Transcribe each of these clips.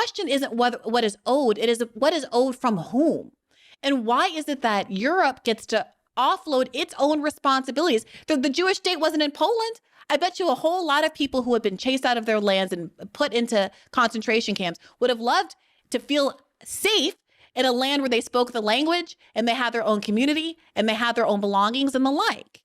question isn't what is owed, it is what is owed from whom. And why is it that Europe gets to offload its own responsibilities? The Jewish state wasn't in Poland. I bet you a whole lot of people who had been chased out of their lands and put into concentration camps would have loved to feel safe in a land where they spoke the language and they had their own community and they had their own belongings and the like.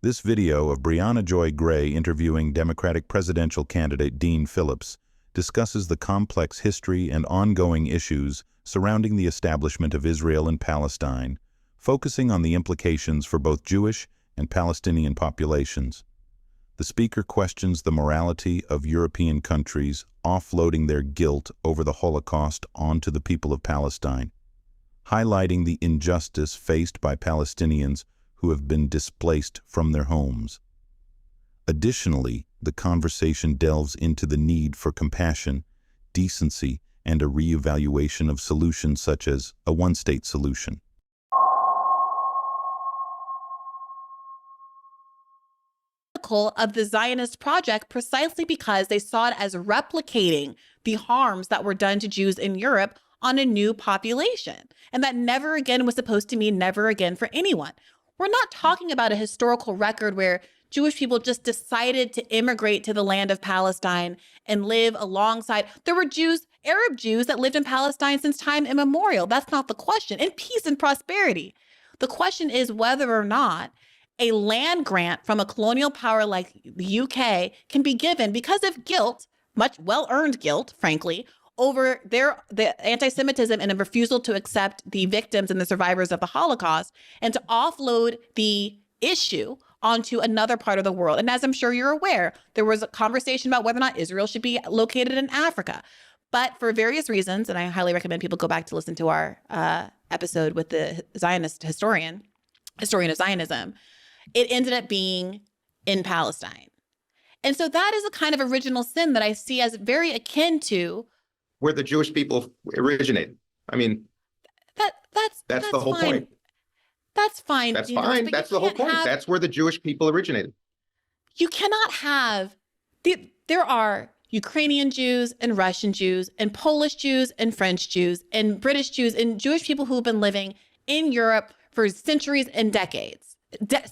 This video of Briahna Joy Gray interviewing Democratic presidential candidate Dean Phillips discusses the complex history and ongoing issues surrounding the establishment of Israel and Palestine, focusing on the implications for both Jewish and Palestinian populations. The speaker questions the morality of European countries offloading their guilt over the Holocaust onto the people of Palestine, highlighting the injustice faced by Palestinians who have been displaced from their homes. Additionally, the conversation delves into the need for compassion, decency, and a reevaluation of solutions such as a one-state solution. Of the Zionist project precisely because they saw it as replicating the harms that were done to Jews in Europe on a new population. And that never again was supposed to mean never again for anyone. We're not talking about a historical record where Jewish people just decided to immigrate to the land of Palestine and live alongside. There were Jews, Arab Jews, that lived in Palestine since time immemorial. That's not the question. In peace and prosperity. The question is whether or not a land grant from a colonial power like the UK can be given because of guilt, much well-earned guilt, frankly, over the anti-Semitism and a refusal to accept the victims and the survivors of the Holocaust, and to offload the issue onto another part of the world. And as I'm sure you're aware, there was a conversation about whether or not Israel should be located in Africa. But for various reasons, and I highly recommend people go back to listen to our episode with the Zionist historian of Zionism, it ended up being in Palestine. And so that is a kind of original sin that I see as very akin to where the Jewish people originated. I mean, that's the whole fine. point. That's fine. That's fine. That's the whole point. That's where the Jewish people originated. You cannot have, there are Ukrainian Jews and Russian Jews and Polish Jews and French Jews and British Jews and Jewish people who have been living in Europe for centuries and decades.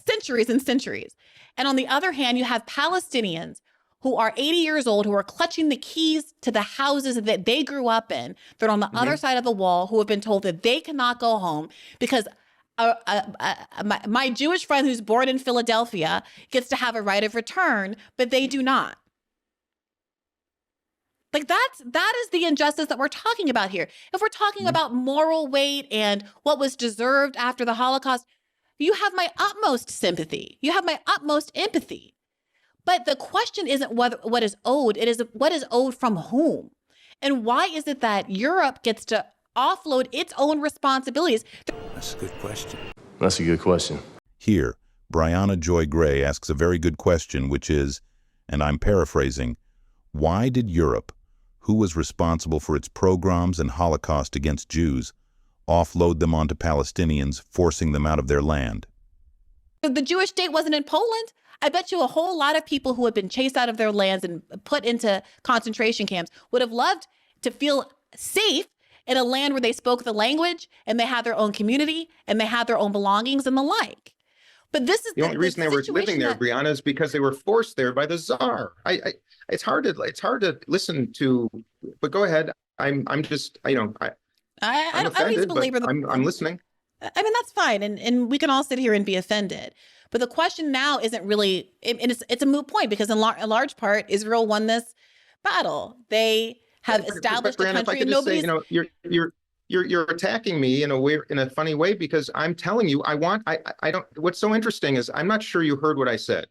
Centuries and centuries. And on the other hand, you have Palestinians who are 80 years old, who are clutching the keys to the houses that they grew up in. They're on the other side of the wall, who have been told that they cannot go home because my Jewish friend who's born in Philadelphia gets to have a right of return, but they do not. Like that is the injustice that we're talking about here. If we're talking about moral weight and what was deserved after the Holocaust, you have my utmost sympathy. You have my utmost empathy. But the question isn't what is owed, it is what is owed from whom. And why is it that Europe gets to offload its own responsibilities? That's a good question. That's a good question. Here, Briahna Joy Gray asks a very good question, which is, and I'm paraphrasing, why did Europe, who was responsible for its pogroms and Holocaust against Jews, offload them onto Palestinians, forcing them out of their land? The Jewish state wasn't in Poland. I bet you a whole lot of people who had been chased out of their lands and put into concentration camps would have loved to feel safe in a land where they spoke the language and they had their own community and they had their own belongings and the like. But this is the only reason they were living there, Briahna, is because they were forced there by the Tsar. It's hard to listen to, but go ahead. I'm just, I don't need to belabor I'm listening. I mean, that's fine. And we can all sit here and be offended. But the question now isn't really, it's a moot point because in large part, Israel won this battle. They have established a country and nobody's... You're attacking me in a funny way because I'm telling you, what's so interesting is I'm not sure you heard what I said.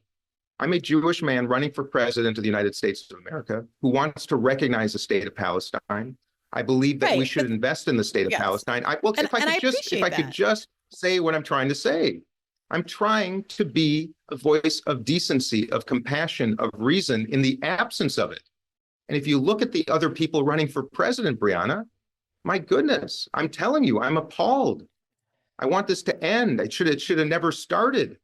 I'm a Jewish man running for president of the United States of America who wants to recognize the state of Palestine. I believe that we should invest in the state of Palestine. If I could just say what I'm trying to say. I'm trying to be a voice of decency, of compassion, of reason in the absence of it. And if you look at the other people running for president, Briahna, my goodness, I'm telling you, I'm appalled. I want this to end. It should have never started.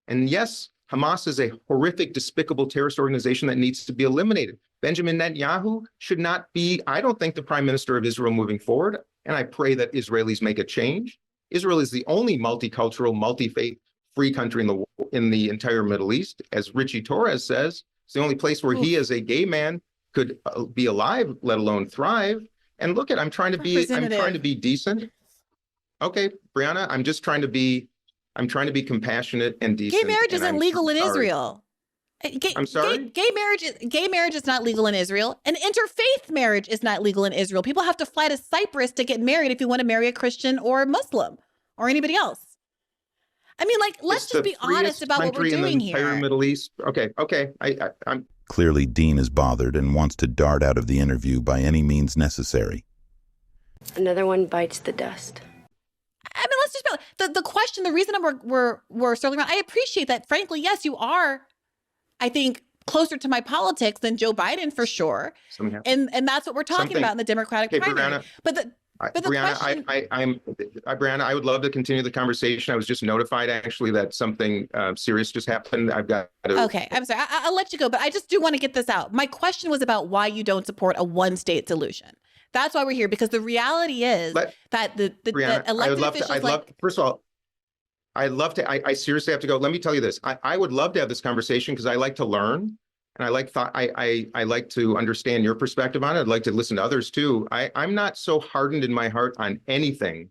And yes, Hamas is a horrific, despicable terrorist organization that needs to be eliminated. Benjamin Netanyahu should not be, I don't think, the prime minister of Israel moving forward. And I pray that Israelis make a change. Israel is the only multicultural, multi-faith, free country in the entire Middle East. As Richie Torres says, it's the only place where he, as a gay man, could be alive, let alone thrive. And look I'm trying to be decent. Okay, Briahna, I'm trying to be compassionate and decent. Gay marriage isn't legal in Israel. I'm sorry? Gay marriage is not legal in Israel. And interfaith marriage is not legal in Israel. People have to fly to Cyprus to get married if you want to marry a Christian or a Muslim or anybody else. I mean, like, let's just be honest about what we're doing here. Entire Middle East. Okay. I'm Clearly, Dean is bothered and wants to dart out of the interview by any means necessary. Another one bites the dust. I mean, let's just the question. The reason we're circling around. I appreciate that. Frankly, yes, you are. I think closer to my politics than Joe Biden for sure. And that's what we're talking about in the Democratic primary. Briahna, I would love to continue the conversation. I was just notified actually that something serious just happened. I've got to. Okay, I'm sorry. I'll let you go, but I just do want to get this out. My question was about why you don't support a one-state solution. That's why we're here, because the reality is that the elected officials. First of all, I seriously have to go. Let me tell you this. I would love to have this conversation because I like to learn. And I like to understand your perspective on it. I'd like to listen to others too. I'm not so hardened in my heart on anything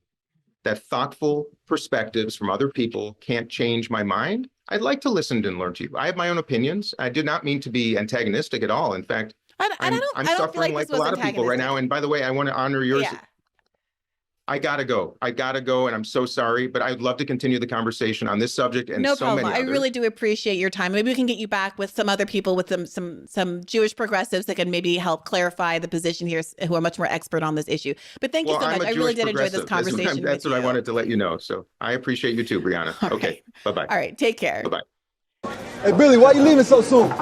that thoughtful perspectives from other people can't change my mind. I'd like to listen and learn to you. I have my own opinions. I did not mean to be antagonistic at all. In fact, I'm suffering like a lot of people right now. And by the way, I want to honor yours. Yeah. I gotta go, and I'm so sorry, but I'd love to continue the conversation on this subject and no so problem. many others. I really do appreciate your time. Maybe we can get you back with some other people, with some Jewish progressives that can maybe help clarify the position here, who are much more expert on this issue. But thank you so much. I really did enjoy this conversation. That's what I wanted to let you know. So I appreciate you too, Briahna. Okay, bye-bye. All right, take care. Bye-bye. Hey, Billy, why you leaving so soon?